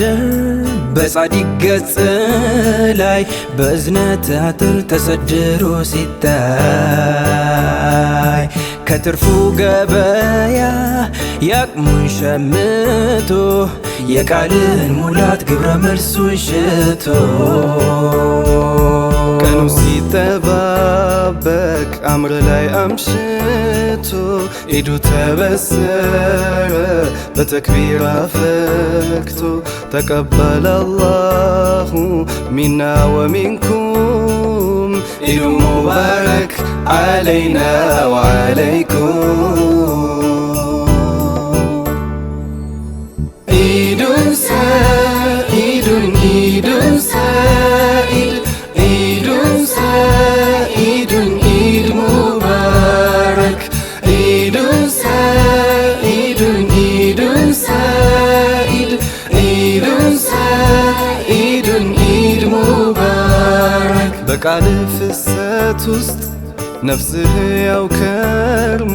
ማደር በጻድቅ ገጽ ላይ በእዝነት አጥር ተሰድሮ ሲታይ ከትርፉ ገበያ ያቅሙን ሸምቶ የቃልን ሙላት ግብረ መልሱን ሽቶ ቀኑ ሲጠባበቅ አምር ላይ አምሽቶ ኢዱ ተበሰረ በተክቢር አፈክቶ ተቀበለ አላሁ ሚና ወሚንኩም ኢዱ ሙባረክ ዓለይና ወዓለይኩም ኢዱን ሰኢዱን ኢዱን ሰኢድ ኢዱን ሰኢዱን ኢድ ሙባረክ ኢዱን ሰኢዱን ኢዱን ሰኢድ ኢዱን ሰኢዱን ኢድ ሙባረክ በቃል ፍሰት ውስጥ ነፍስህ ያው ከርሞ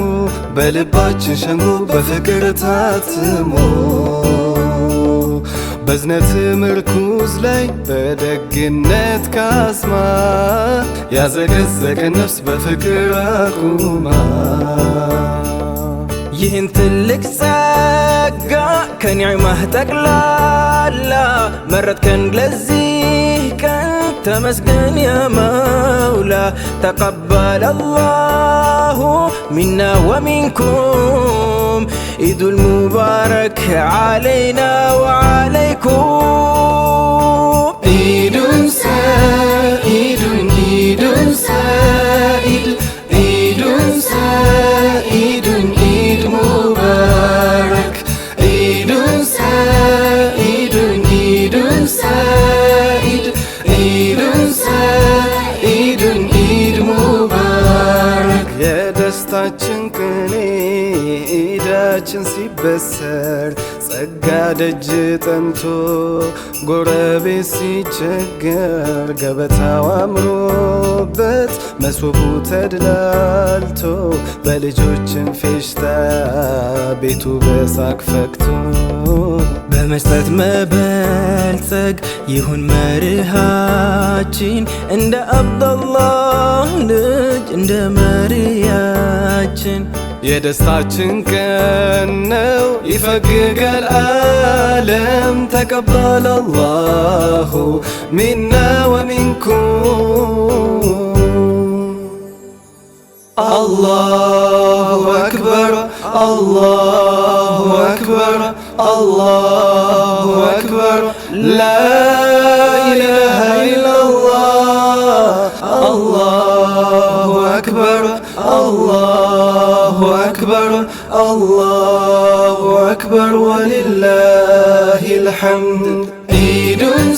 በልባችን ሸንጎ በፍቅር ታትሞ በዝነት ምርኩዝ ላይ በደግነት ካስማ ያዘገዘገ ነፍስ በፍቅር አቁማ ይህን ትልቅ ጸጋ ከኒዕማህ ጠቅላላ መረጥከን ለዚህ ቀን ተመስገን ያ መውላ ተቀበለ አላሁ ሚና ወሚንኩም ኢዱል ሙባረክ ዓለይና ወዓለይኩም ኢዱን ሰኢዱን ኢዱን ሰኢድ ኢዱን ሰኢዱን ኢድ ሙባረክ ኢዱን ሰኢዱን ኢዱን ሰኢድ ኢዱን ሰኢዱን ኢድ ሙባረክ የደስታችን ቅኔ ኢዳችን ሲበሰር ጸጋ ደጅ ጠንቶ ጎረቤት ሲቸገር ገበታው አምሮበት መሶቡ ተድላልቶ በልጆችን ፌሽታ ቤቱ በሳቅ ፈክቶ በመስጠት መበልጸግ ይሁን መርሃችን እንደ አብደላህ ልጅ እንደ መርያችን የደስታችን ቀን ነው ይፈግጋል ዓለም ተቀበለ አላሁ ሚና ወሚንኩም አላሁ አክበር አላሁ አክበር አላሁ አክበር ላ ኢላሃ ኢለላህ አላሁ አክበር አላሁ አክበር አላሁ አክበር ወሊላሂል ሐምድ ኢዱን